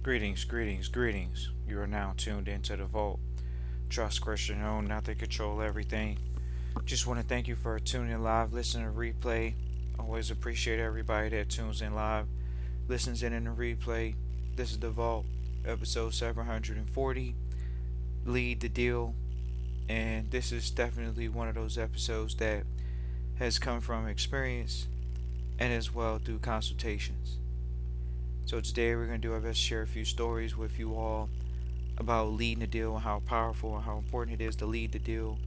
Greetings, greetings, greetings. You are now tuned into the Vault. Trust Christian own, not to control everything. Just want to thank you for tuning in live, listening to replay. Always appreciate everybody that tunes in live, listens in the replay. This is the Vault, episode 740. Lead the deal. And this is definitely one of those episodes that has come from experience and as well through consultations. So today we're going to do our best to share a few stories with you all about leading the deal and how powerful and how important it is to lead the deal,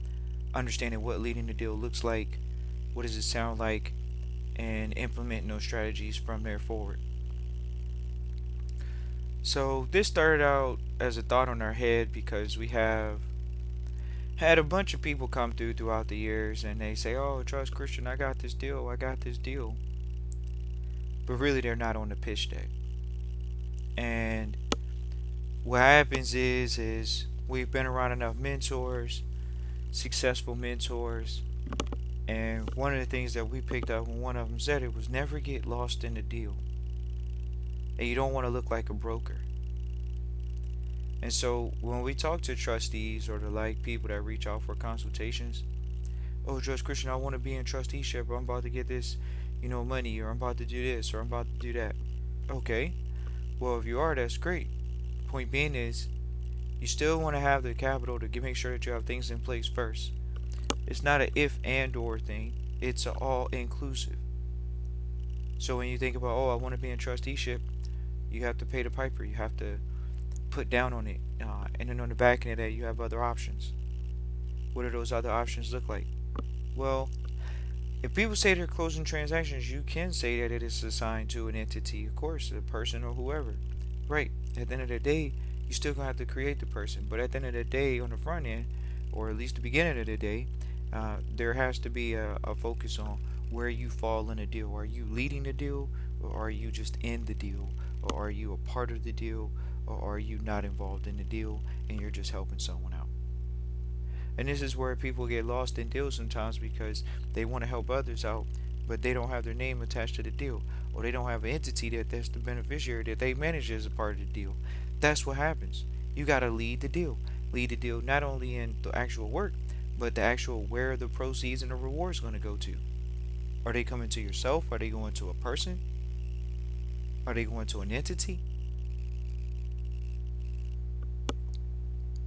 understanding what leading the deal looks like, what does it sound like, and implementing those strategies from there forward. So this started out as a thought on our head because we have had a bunch of people come throughout the years and they say, "Oh, trust Christian, I got this deal, I got this deal," but really they're not on the pitch deck. And what happens is we've been around enough mentors, successful mentors, and one of the things that we picked up when one of them said it was never get lost in the deal. And you don't want to look like a broker. And so when we talk to trustees or the like people that reach out for consultations, "Oh, Trust Christian, I want to be in trusteeship, or I'm about to get this, money, or I'm about to do this, or I'm about to do that." Okay, well, if you are, that's great. Point being is, you still want to have the capital to make sure that you have things in place first. It's not an if and or thing. It's a all inclusive. So when you think about, oh, I want to be in trusteeship, you have to pay the piper. You have to put down on it. And then on the back end of that, you have other options. What do those other options look like? Well, if people say they're closing transactions, you can say that it is assigned to an entity, of course, a person or whoever. Right. At the end of the day, you still gonna have to create the person. But at the end of the day, on the front end, or at least the beginning of the day, there has to be a focus on where you fall in a deal. Are you leading the deal, or are you just in the deal, or are you a part of the deal, or are you not involved in the deal and you're just helping someone out? And this is where people get lost in deals sometimes because they want to help others out, but they don't have their name attached to the deal, or they don't have an entity that's the beneficiary that they manage as a part of the deal. That's what happens. You got to lead the deal. Lead the deal not only in the actual work, but the actual where the proceeds and the rewards going to go to. Are they coming to yourself? Are they going to a person? Are they going to an entity?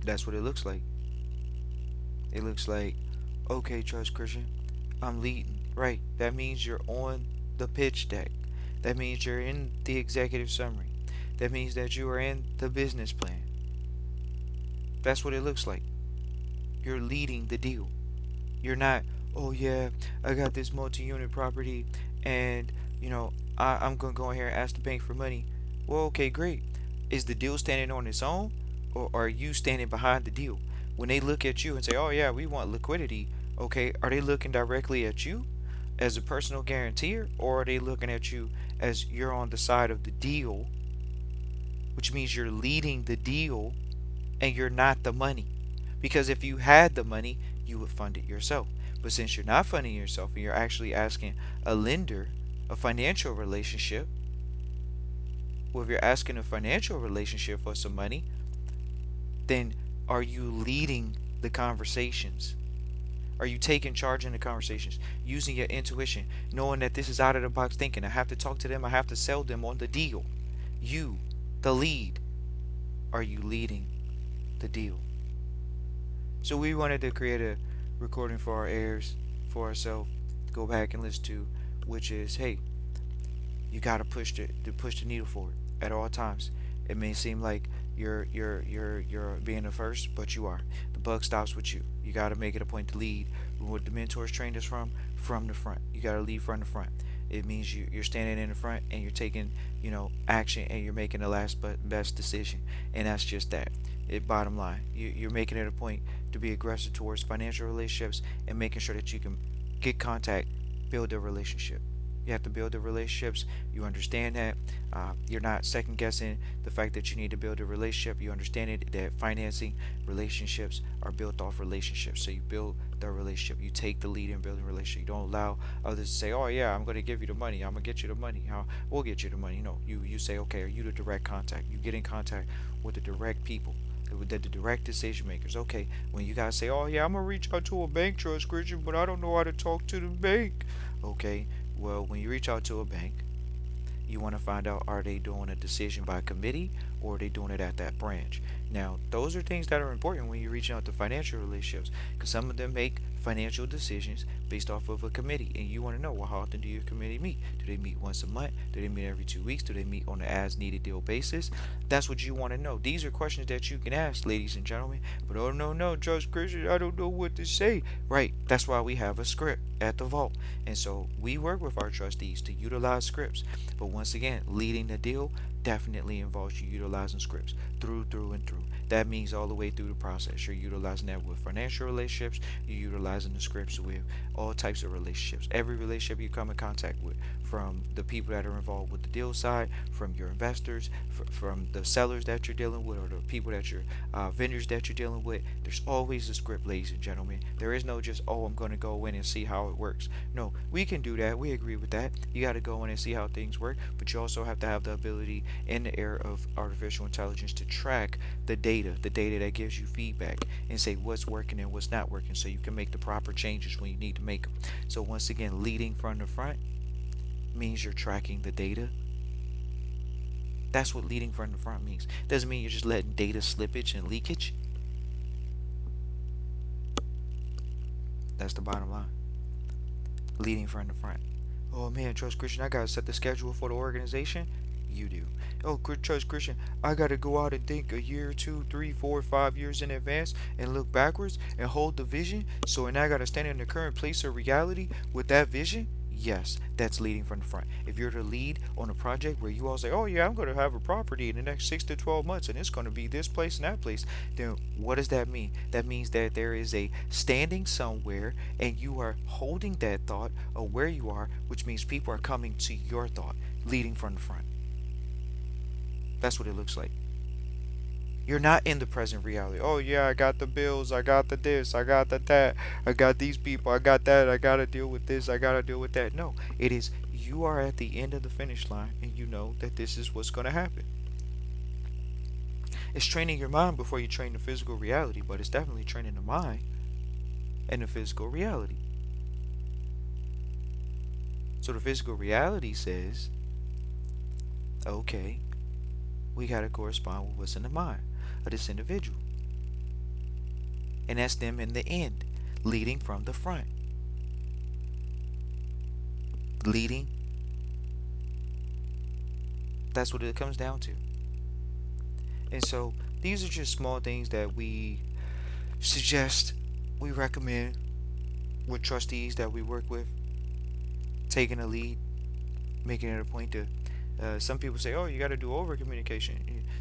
That's what it looks like. It looks like, okay, Trust Christian, I'm leading. Right. That means you're on the pitch deck. That means you're in the executive summary. That means that you are in the business plan. That's what it looks like. You're leading the deal. You're not, "Oh yeah, I got this multi-unit property and, I'm going to go in here and ask the bank for money." Well, okay, great. Is the deal standing on its own, or are you standing behind the deal? When they look at you and say, "Oh yeah, we want liquidity," okay, are they looking directly at you as a personal guarantor, or are they looking at you as you're on the side of the deal, which means you're leading the deal and you're not the money? Because if you had the money, you would fund it yourself. But since you're not funding yourself and you're actually asking a lender, a financial relationship, well, if you're asking a financial relationship for some money, then are you leading the conversations? Are you taking charge in the conversations, using your intuition, knowing that this is out of the box thinking? I have to talk to them, I have to sell them on the deal. You, the lead, are you leading the deal? So we wanted to create a recording for our heirs, for ourselves, to go back and listen to, which is, hey, you gotta push the needle forward at all times. It may seem like you're being the first, but you are. The buck stops with you. You gotta make it a point to lead. What the mentors trained us from the front. You gotta lead from the front. It means you're standing in the front and you're taking, action, and you're making the last but best decision. And that's just that. Bottom line, you're making it a point to be aggressive towards financial relationships and making sure that you can get contact, build a relationship. You have to build the relationships. You understand that. You're not second guessing the fact that you need to build a relationship. You understand it that financing relationships are built off relationships. So you build the relationship. You take the lead in building a relationship. You don't allow others to say, "Oh yeah, I'm going to give you the money. I'm going to get you the money. We'll get you the money." No, you say, "Okay, are you the direct contact?" You get in contact with the direct people, the direct decision makers. Okay, when you guys say, "Oh yeah, I'm gonna reach out to a bank, Trust Christian, but I don't know how to talk to the bank." Okay, well, when you reach out to a bank, you want to find out, are they doing a decision by committee or are they doing it at that branch? Now, those are things that are important when you're reaching out to financial relationships, because some of them make financial decisions based off of a committee, and you want to know, well, how often do your committee meet? Do they meet once a month? Do they meet every 2 weeks? Do they meet on an as needed deal basis? That's what you want to know. These are questions that you can ask, ladies and gentlemen. But oh no, no, Judge Christian, I don't know what to say. Right, that's why we have a script at the vault. And so we work with our trustees to utilize scripts. But once again, leading the deal definitely involves you utilizing scripts through and through. That means all the way through the process. You're utilizing that with financial relationships. You're utilizing the scripts with all types of relationships. Every relationship you come in contact with, from the people that are involved with the deal side, from your investors, from the sellers that you're dealing with, or the people that you're vendors that you're dealing with. There's always a script, ladies and gentlemen. There is no just, oh, I'm going to go in and see how it works. No, we can do that. We agree with that. You got to go in and see how things work, but you also have to have the ability in the era of artificial intelligence to track the data that gives you feedback, and say what's working and what's not working, so you can make the proper changes when you need to make them. So once again, leading from the front means you're tracking the data. That's what leading from the front means. Doesn't mean you're just letting data slippage and leakage. That's the bottom line. Leading from the front. Oh man, Trust Christian, I gotta set the schedule for the organization. You do. Oh, Trust Christian, I gotta go out and think a year, 2, 3, 4, 5 years in advance and look backwards and hold the vision. So, and I gotta stand in the current place of reality with that vision. Yes, that's leading from the front. If you're the lead on a project where you all say, "Oh yeah, I'm gonna have a property in the next 6 to 12 months, and it's gonna be this place and that place," then what does that mean? That means that there is a standing somewhere, and you are holding that thought of where you are, which means people are coming to your thought, leading from the front. That's what it looks like. You're not in the present reality. Oh yeah, I got the bills, I got the this, I got the that, I got these people, I got that, I gotta deal with this, I gotta deal with that. No, it is you are at the end of the finish line, and you know that this is what's gonna happen. It's training your mind before you train the physical reality, but it's definitely training the mind and the physical reality. So the physical reality says, okay, we gotta correspond with what's in the mind of this individual. And that's them in the end, leading from the front. Leading, that's what it comes down to. And so these are just small things that we suggest, we recommend with trustees that we work with, taking a lead, making it a point to. Some people say, "Oh, you got to do over communication."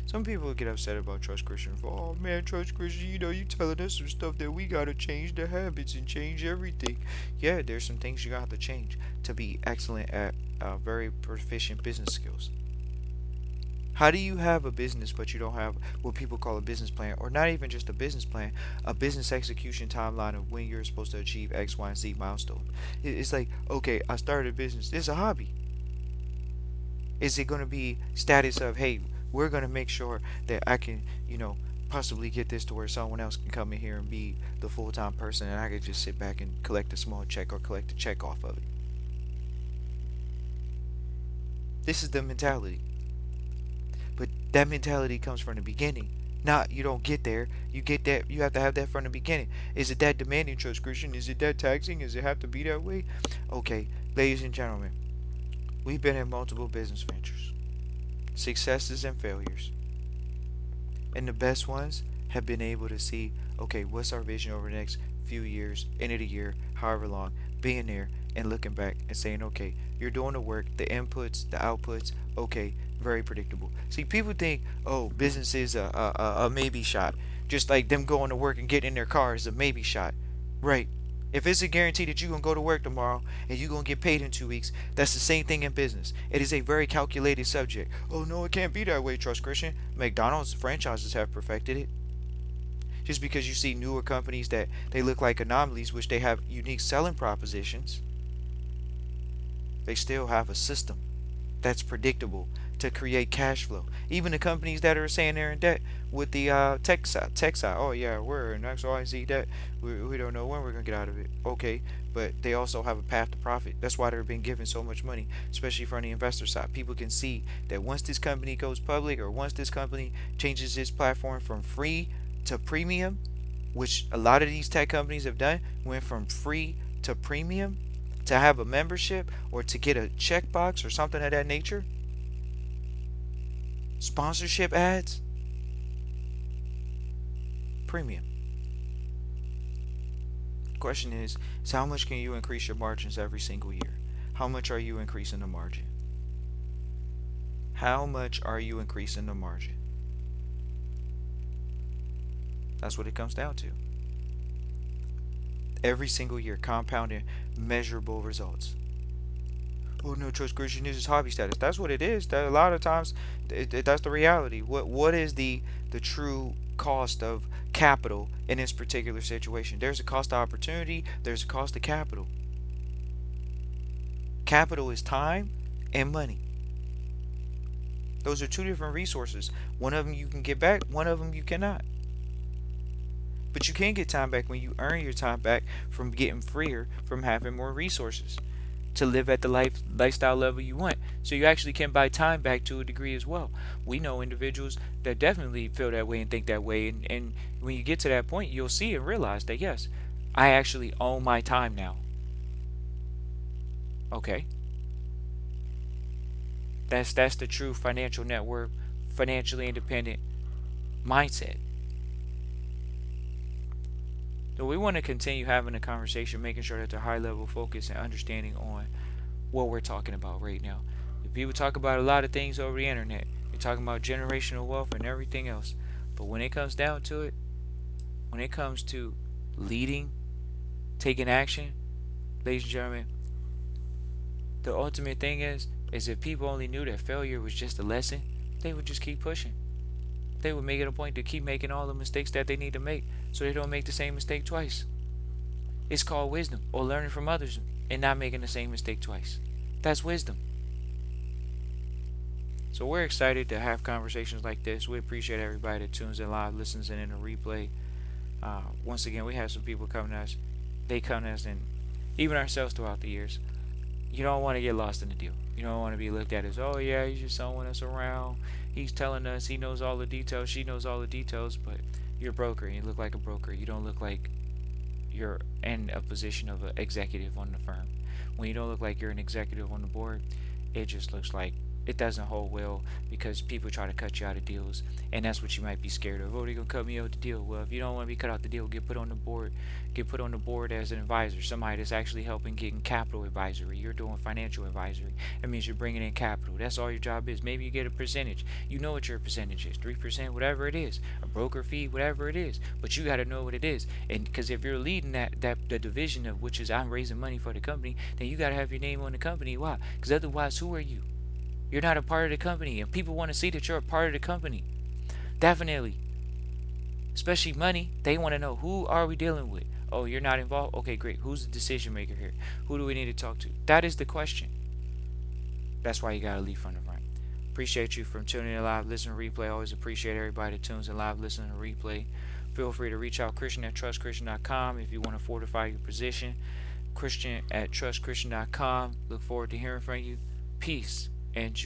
Some people get upset about Trust Christian. Oh man, Trust Christian, you telling us some stuff that we got to change the habits and change everything. Yeah, there's some things you got to change to be excellent at very proficient business skills. How do you have a business but you don't have what people call a business plan, or not even just a business plan, a business execution timeline of when you're supposed to achieve X, Y, and Z milestone? It's like, okay, I started a business. It's a hobby. Is it going to be status of, hey, we're going to make sure that I can, possibly get this to where someone else can come in here and be the full-time person, and I could just sit back and collect a small check or collect a check off of it? This is the mentality. But that mentality comes from the beginning. Not you don't get there. You get that. You have to have that from the beginning. Is it that demanding, Trust Christian? Is it that taxing? Does it have to be that way? Okay, ladies and gentlemen, we've been in multiple business ventures, successes and failures, and the best ones have been able to see, okay, what's our vision over the next few years, end of the year, however long, being there and looking back and saying, okay, you're doing the work, the inputs, the outputs, okay, very predictable. See, people think, oh, business is a maybe shot. Just like them going to work and getting in their car is a maybe shot. Right. If it's a guarantee that you're going to go to work tomorrow and you're going to get paid in 2 weeks, that's the same thing in business. It is a very calculated subject. Oh, no, it can't be that way, Trust Christian. McDonald's franchises have perfected it. Just because you see newer companies that they look like anomalies, which they have unique selling propositions, they still have a system that's predictable to create cash flow. Even the companies that are saying they're in debt with the tech side. Oh yeah, we're in X, Y, Z debt. We don't know when we're gonna get out of it. Okay, but they also have a path to profit. That's why they're being given so much money, especially from the investor side. People can see that once this company goes public, or once this company changes its platform from free to premium, which a lot of these tech companies have done, went from free to premium, to have a membership or to get a checkbox or something of that nature, sponsorship ads, premium. Question is how much can you increase your margins every single year? How much are you increasing the margin? How much are you increasing the margin? That's what it comes down to. Every single year, compounding measurable results. Oh no, Trust Christian, this is hobby status. That's what it is. That a lot of times, that's the reality. What is the true cost of capital in this particular situation? There's a cost of opportunity. There's a cost of capital. Capital is time and money. Those are two different resources. One of them you can get back. One of them you cannot. But you can get time back when you earn your time back from getting freer, from having more resources to live at the lifestyle level you want. So you actually can buy time back to a degree as well. We know individuals that definitely feel that way and think that way. And when you get to that point, you'll see and realize that, yes, I actually own my time now. Okay. That's the true financial network, financially independent mindset. So we want to continue having a conversation, making sure that they're high level focus and understanding on what we're talking about right now. People talk about a lot of things over the internet. They're talking about generational wealth and everything else. But when it comes down to it, when it comes to leading, taking action, ladies and gentlemen, the ultimate thing is if people only knew that failure was just a lesson, they would just keep pushing. They would make it a point to keep making all the mistakes that they need to make so they don't make the same mistake twice. It's called wisdom, or learning from others and not making the same mistake twice. That's wisdom. So we're excited to have conversations like this. We appreciate everybody that tunes in live, listens in the replay. Once again, we have some people coming to us. They come to us, and even ourselves throughout the years. You don't want to get lost in the deal. You don't want to be looked at as, oh yeah, he's just showing us around. He's telling us he knows all the details. She knows all the details, but you're a broker and you look like a broker. You don't look like you're in a position of an executive on the firm. When you don't look like you're an executive on the board, it just looks like it doesn't hold well because people try to cut you out of deals, and that's what you might be scared of. Oh, they're gonna cut me out of the deal. Well, if you don't want to be cut out the deal, get put on the board. Get put on the board as an advisor, somebody that's actually helping getting capital advisory. You're doing financial advisory. That means you're bringing in capital. That's all your job is. Maybe you get a percentage. You know what your percentage is, 3%, whatever it is, a broker fee, whatever it is. But you got to know what it is, and because if you're leading the division of which is I'm raising money for the company, then you got to have your name on the company. Why? Because otherwise, who are you? You're not a part of the company, and people want to see that you're a part of the company. Definitely. Especially money. They want to know, who are we dealing with? Oh, you're not involved? Okay, great. Who's the decision maker here? Who do we need to talk to? That is the question. That's why you got to lead from the front. Appreciate you from tuning in live, listen to replay. Always appreciate everybody that tunes in live, listen to replay. Feel free to reach out, Christian at trustchristian.com, if you want to fortify your position. Christian at trustchristian.com. Look forward to hearing from you. Peace and joy.